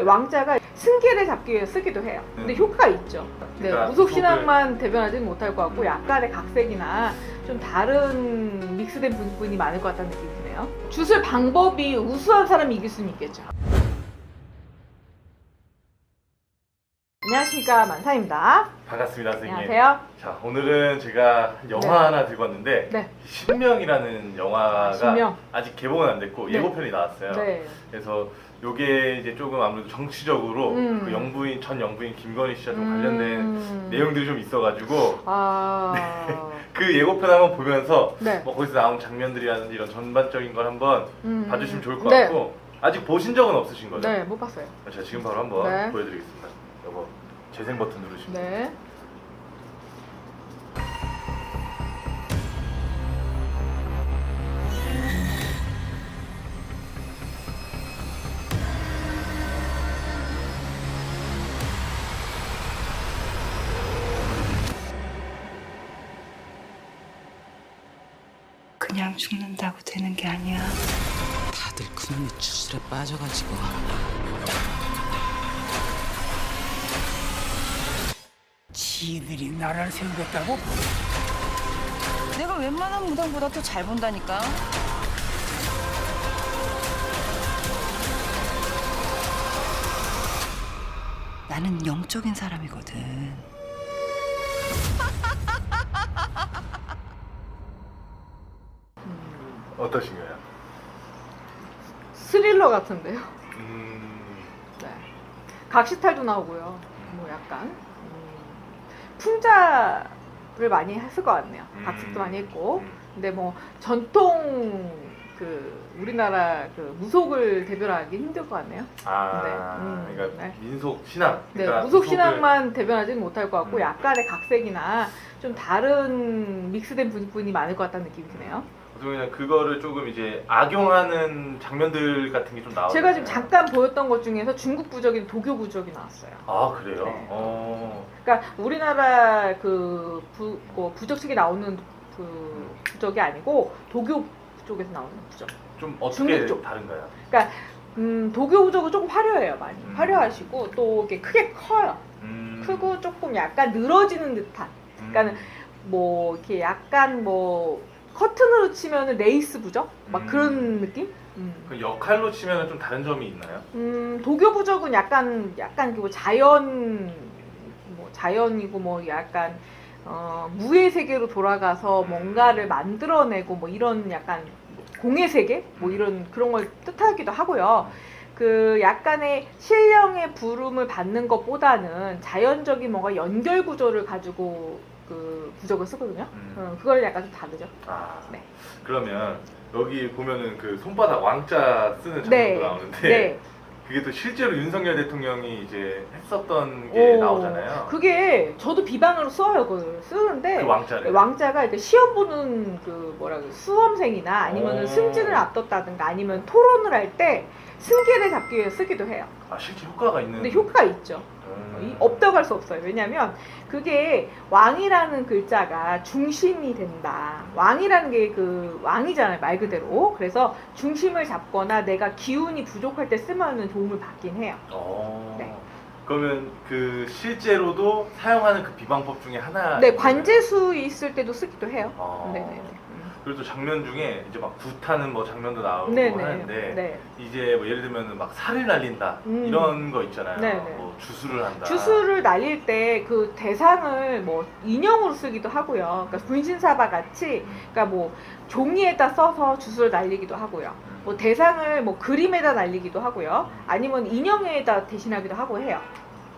왕자가 승기를 잡기 위해 쓰기도 해요. 근데 효과가 있죠. 네, 그러니까 무속 신앙만 대변하지는 못할 것 같고 약간의 각색이나 좀 다른 믹스된 부분이 많을 것 같다는 느낌이 드네요. 주술 방법이 우수한 사람이 이길 수는 있겠죠. 안녕하십니까, 만사입니다. 반갑습니다, 선생님. 안녕하세요. 자, 오늘은 제가 영화 하나 들고 왔는데 네. 신명이라는 영화가 신명. 아직 개봉은 안 됐고 네. 예고편이 나왔어요. 네. 그래서 요게 이제 조금 아무래도 정치적으로 그 영부인 전 영부인 김건희 씨와 좀 관련된 내용들이 좀 있어가지고 그 예고편 한번 보면서 네. 뭐 거기서 나온 장면들이라든지 이런 전반적인 걸 한번 봐주시면 좋을 것 네. 같고 아직 보신 적은 없으신 거죠? 네, 못 봤어요. 자, 지금 바로 한번 네. 보여드리겠습니다. 요거 재생 버튼 누르시면 네. 그냥 죽는다고 되는 게 아니야. 다들 그놈의 주술에 빠져가지고 지들이 나라를 세우겠다고? 내가 웬만한 무당보다 더 잘 본다니까. 나는 영적인 사람이거든. 어떠신가요? 스릴러 같은데요. 음... 네. 각시탈도 나오고요. 뭐 약간 풍자를 많이 했을 것 같네요. 각색도 많이 했고. 근데 뭐 전통 그 우리나라 그 무속을 대변하기 힘들 것 같네요. 그러니까 네. 민속 신앙. 네, 그러니까 무속 신앙만 대변하지는 못할 것 같고 음. 약간의 각색이나 좀 다른 믹스된 부분이 많을 것 같다는 느낌이 드네요. 그냥 그거를 조금 이제 악용하는 장면들 같은 게 좀 나와요. 제가 지금 잠깐 보였던 것 중에서 중국 부적이 도교 부적이 나왔어요. 아 그래요? 네. 그러니까 우리나라 그 부적 측에 나오는 그 부적이 아니고 도교 쪽에서 나오는 부적. 좀 어떻게 중국 쪽. 다른가요? 그러니까 도교 부적은 조금 화려해요, 많이. 화려하시고 또 이렇게 크게 커요. 크고 조금 약간 늘어지는 듯한. 그러니까는 뭐 이렇게 약간 뭐 커튼으로 치면은 레이스 부적 막 그런 느낌? 그 역할로 치면은 좀 다른 점이 있나요? 도교 부적은 약간 그 자연이고 뭐 약간 무의 세계로 돌아가서 뭔가를 만들어내고 뭐 이런 약간 공의 세계 뭐 이런 그런 걸 뜻하기도 하고요. 그 약간의 신령의 부름을 받는 것보다는 자연적인 뭔가 연결 구조를 가지고 그 부적을 쓰거든요. 그걸 약간 좀 다르죠. 네. 그러면 여기 보면은 그 손바닥 왕자 쓰는 장면도 나오는데 네. 그게 또 실제로 윤석열 대통령이 이제 했었던 게 나오잖아요. 그게 저도 비방으로 써요. 그걸 쓰는데 그 왕자를. 왕자가 이렇게 시험 보는 그 뭐라 그래 수험생이나 아니면 승진을 앞뒀다든가 아니면 토론을 할 때 승기를 잡기 위해 쓰기도 해요. 아 실제 효과가 있는. 근데 효과가 있죠. 없다고 할 수 없어요. 왜냐면 그게 왕이라는 글자가 중심이 된다. 왕이라는 게 그 왕이잖아요, 말 그대로. 그래서 중심을 잡거나 내가 기운이 부족할 때 쓰면은 도움을 받긴 해요. 네. 그러면 그 실제로도 사용하는 그 비방법 중에 하나. 네, 관제수 있을 때도 쓰기도 해요. 네네네. 그리고 또 장면 중에 이제 막 굿하는 뭐 장면도 나오고 네네. 하는데 네. 이제 뭐 예를 들면 막 살을 날린다 이런 거 있잖아요. 네네. 뭐 주술을 한다. 주술을 날릴 때 그 대상을 뭐 인형으로 쓰기도 하고요. 그러니까 분신사바 같이, 그러니까 뭐 종이에다 써서 주술을 날리기도 하고요. 뭐 대상을 뭐 그림에다 날리기도 하고요. 아니면 인형에다 대신하기도 하고 해요.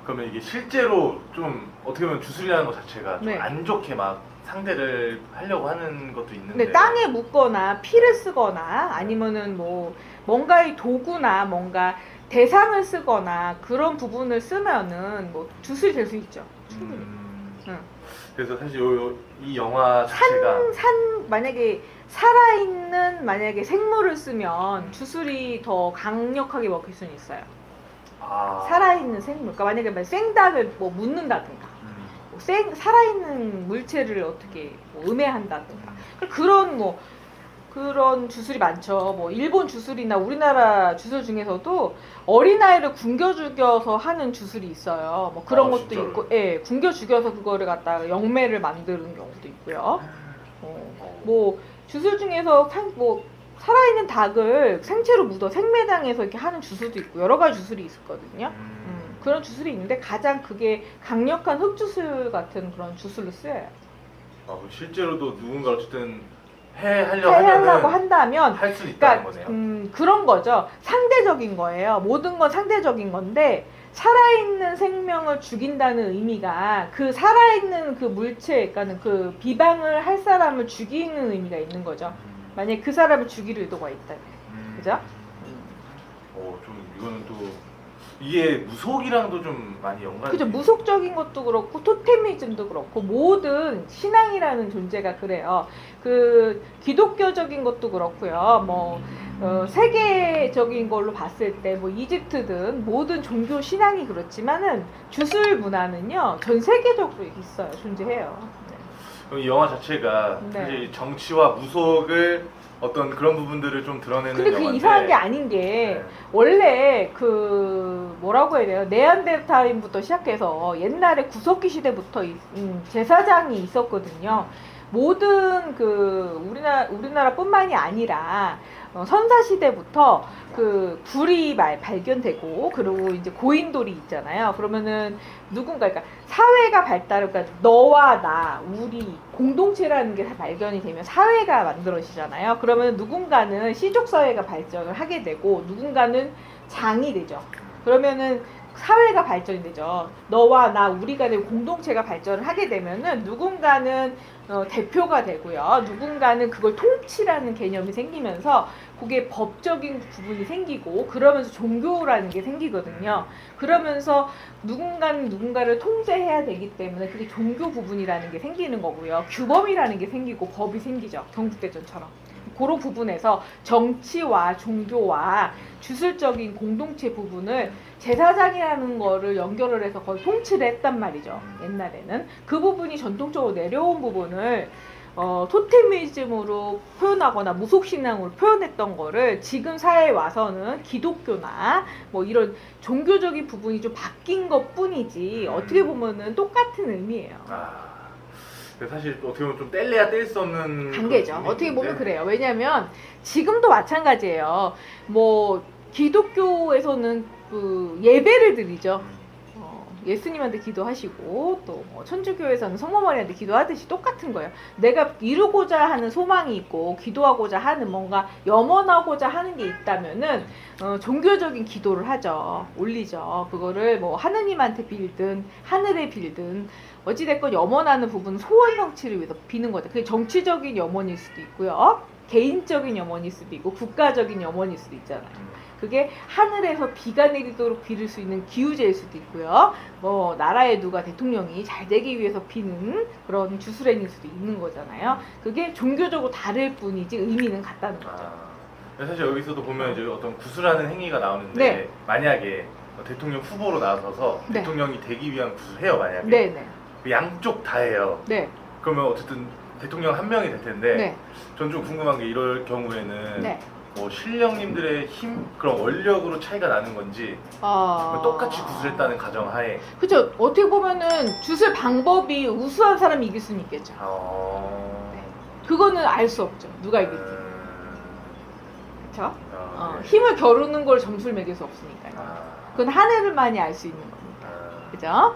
그러면 이게 실제로 좀 어떻게 보면 주술이라는 것 자체가 좀 네. 안 좋게 막 상대를 하려고 하는 것도 있는데. 근데 땅에 묻거나 피를 쓰거나 아니면은 뭐 뭔가의 도구나 뭔가 대상을 쓰거나 그런 부분을 쓰면은 뭐 주술이 될 수 있죠. 충분히. 그래서 사실 이 영화 자체가 만약에 살아있는 만약에 생물을 쓰면 주술이 더 강력하게 먹힐 수는 있어요. 살아있는 생물. 그러니까 만약에 생닭을 뭐 묻는다든가 살아있는 물체를 어떻게 뭐 음해한다든가 그런 뭐 그런 주술이 많죠. 뭐 일본 주술이나 우리나라 주술 중에서도 어린아이를 굶겨 죽여서 하는 주술이 있어요. 뭐 그런 것도 진짜요? 있고, 예, 굶겨 죽여서 그거를 갖다가 영매를 만드는 경우도 있고요. 뭐 주술 중에서 뭐 살아있는 닭을 생채로 묻어 생매장해서 이렇게 하는 주술도 있고 여러 가지 주술이 있었거든요. 그런 주술이 있는데 가장 그게 강력한 흑주술 같은 그런 주술로 쓰여요. 실제로도 누군가 어쨌든 하려고 하려고 한다면 할 수 있다는 그러니까 거네요. 그런 거죠. 상대적인 거예요. 모든 건 상대적인 건데 살아있는 생명을 죽인다는 의미가 그 살아있는 그 물체, 그러니까 그 비방을 할 사람을 죽이는 의미가 있는 거죠. 만약에 그 사람을 죽일 의도가 있다면, 그죠? 좀 이거는 또 이게 무속이랑도 좀 많이 연관이. 그죠. 무속적인 것도 그렇고 토테미즘도 그렇고 모든 신앙이라는 존재가 그래요. 그 기독교적인 것도 그렇고요. 뭐 세계적인 걸로 봤을 때 뭐 이집트든 모든 종교 신앙이 그렇지만은 주술 문화는요 전 세계적으로 있어요. 존재해요. 이 영화 자체가 네. 사실 정치와 무속을 어떤 그런 부분들을 좀 드러내는 근데 그게 영화인데. 이상한 게 아닌 게 네. 원래 그 뭐라고 해야 돼요? 네안데르탈인부터 시작해서 옛날에 구석기 시대부터 제사장이 있었거든요. 모든 그 우리나라뿐만이 아니라 선사 시대부터 그 굴이 발견되고 그리고 이제 고인돌이 있잖아요. 그러면은 누군가 그러니까 사회가 그러니까 너와 나, 우리 공동체라는 게 다 발견이 되면 사회가 만들어지잖아요. 그러면 누군가는 시족 사회가 발전을 하게 되고 누군가는 장이 되죠. 그러면은 사회가 발전이 되죠. 너와 나, 우리가 되고 공동체가 발전을 하게 되면은 누군가는 대표가 되고요. 누군가는 그걸 통치라는 개념이 생기면서 그게 법적인 부분이 생기고 그러면서 종교라는 게 생기거든요. 그러면서 누군가는 누군가를 통제해야 되기 때문에 그게 종교 부분이라는 게 생기는 거고요. 규범이라는 게 생기고 법이 생기죠. 경국대전처럼. 그런 부분에서 정치와 종교와 주술적인 공동체 부분을 제사장이라는 거를 연결을 해서 거의 통치를 했단 말이죠. 옛날에는. 그 부분이 전통적으로 내려온 부분을 토테미즘으로 표현하거나 무속신앙으로 표현했던 거를 지금 사회에 와서는 기독교나 뭐 이런 종교적인 부분이 좀 바뀐 것 뿐이지 어떻게 보면은 똑같은 의미예요. 사실 어떻게 보면 좀 뗄래야 뗄 수 없는 관계죠. 그런 어떻게 보면 부분인데. 그래요. 왜냐하면 지금도 마찬가지예요. 뭐 기독교에서는 그 예배를 드리죠. 예수님한테 기도하시고 또 뭐 천주교에서는 성모마리아한테 기도하듯이 똑같은 거예요. 내가 이루고자 하는 소망이 있고 기도하고자 하는 뭔가 염원하고자 하는 게 있다면은 종교적인 기도를 하죠. 올리죠. 그거를 뭐 하느님한테 빌든 하늘에 빌든 어찌됐건 염원하는 부분은 소원 성취를 위해서 비는 거죠. 그게 정치적인 염원일 수도 있고요. 개인적인 염원일 수도 있고 국가적인 염원일 수도 있잖아요. 그게 하늘에서 비가 내리도록 빌을 수 있는 기우제일 수도 있고요. 뭐 나라의 누가 대통령이 잘 되기 위해서 비는 그런 주술행일 수도 있는 거잖아요. 그게 종교적으로 다를 뿐이지 의미는 같다는 거죠. 사실 여기서도 보면 이제 어떤 구술하는 행위가 나오는데 네. 만약에 대통령 후보로 나서서 네. 대통령이 되기 위한 구술해요 만약에. 네네. 그 양쪽 다 해요. 네. 그러면 어쨌든 대통령 한 명이 될 텐데 네. 전 좀 궁금한 게 이럴 경우에는 네. 뭐 신령님들의 힘 그런 원력으로 차이가 나는 건지 똑같이 구술했다는 가정하에 그렇죠. 어떻게 보면은 주술 방법이 우수한 사람이 이길 수는 있겠죠. 네. 그거는 알 수 없죠. 누가 이길지. 그렇죠? 네. 힘을 겨루는 걸 점수를 매길 수 없으니까요. 그건 하늘만이 알 수 있는 겁니다. 그죠?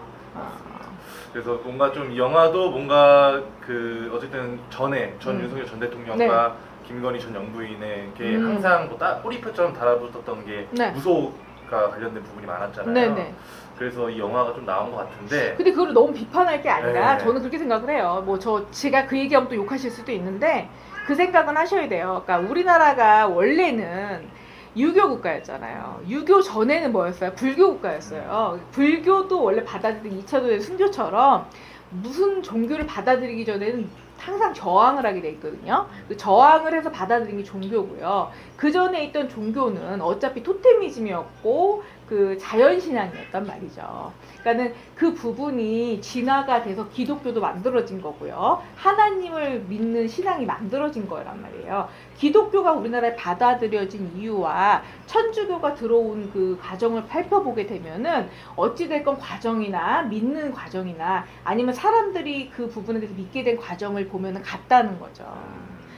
그래서 뭔가 좀 이 영화도 뭔가 그 어쨌든 전 윤석열 전 대통령과 김건희 전 영부인에게 항상 뭐 꼬리표처럼 달아붙었던 게 네. 무속과 관련된 부분이 많았잖아요. 네네. 그래서 이 영화가 좀 나온 것 같은데. 근데 그걸 너무 비판할 게 아니라 네. 저는 그렇게 생각을 해요. 뭐 제가 그 얘기하면 또 욕하실 수도 있는데 그 생각은 하셔야 돼요. 그러니까 우리나라가 원래는 유교 국가였잖아요. 유교 전에는 뭐였어요? 불교 국가였어요. 불교도 원래 받아들인 2차 도의 순교처럼 무슨 종교를 받아들이기 전에는 항상 저항을 하게 돼 있거든요. 그 저항을 해서 받아들인 게 종교고요. 그 전에 있던 종교는 어차피 토테미즘이었고 그 자연신앙이었단 말이죠. 그러니까는 그 부분이 진화가 돼서 기독교도 만들어진 거고요. 하나님을 믿는 신앙이 만들어진 거란 말이에요. 기독교가 우리나라에 받아들여진 이유와 천주교가 들어온 그 과정을 살펴보게 되면은 어찌됐건 과정이나 믿는 과정이나 아니면 사람들이 그 부분에 대해서 믿게 된 과정을 보면은 같다는 거죠.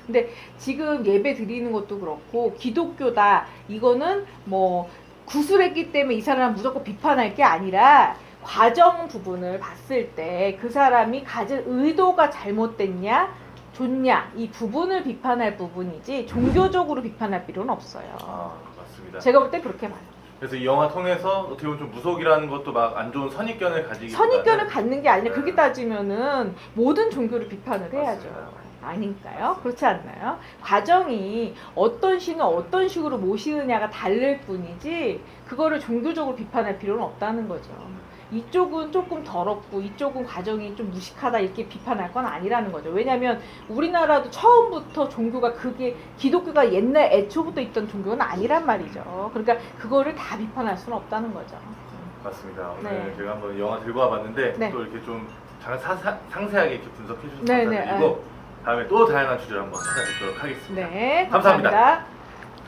근데 지금 예배 드리는 것도 그렇고 기독교다 이거는 뭐 구술했기 때문에 이 사람은 무조건 비판할 게 아니라 과정 부분을 봤을 때 그 사람이 가진 의도가 잘못됐냐 좋냐 이 부분을 비판할 부분이지 종교적으로 비판할 필요는 없어요. 맞습니다. 제가 볼 때 그렇게 봐요. 그래서 이 영화 통해서 어떻게 보면 좀 무속이라는 것도 막 안 좋은 선입견을 가지기 선입견을 갖는 게 아니라 네. 그렇게 따지면은 모든 종교를 비판을 해야죠. 맞습니다. 아닌가요? 그렇지 않나요? 과정이 어떤 신을 어떤 식으로 모시느냐가 다를 뿐이지 그거를 종교적으로 비판할 필요는 없다는 거죠. 이쪽은 조금 더럽고 이쪽은 과정이 좀 무식하다 이렇게 비판할 건 아니라는 거죠. 왜냐하면 우리나라도 처음부터 종교가 그게 기독교가 옛날 애초부터 있던 종교는 아니란 말이죠. 그러니까 그거를 다 비판할 수는 없다는 거죠. 맞습니다. 오늘 네. 제가 한번 영화 들고 와봤는데 네. 또 이렇게 좀 상세하게 이렇게 분석해 주셔서 네, 네. 감사드리고 다음에 또 다양한 주제를 한번 찾아뵙도록 하겠습니다. 네, 감사합니다. 감사합니다.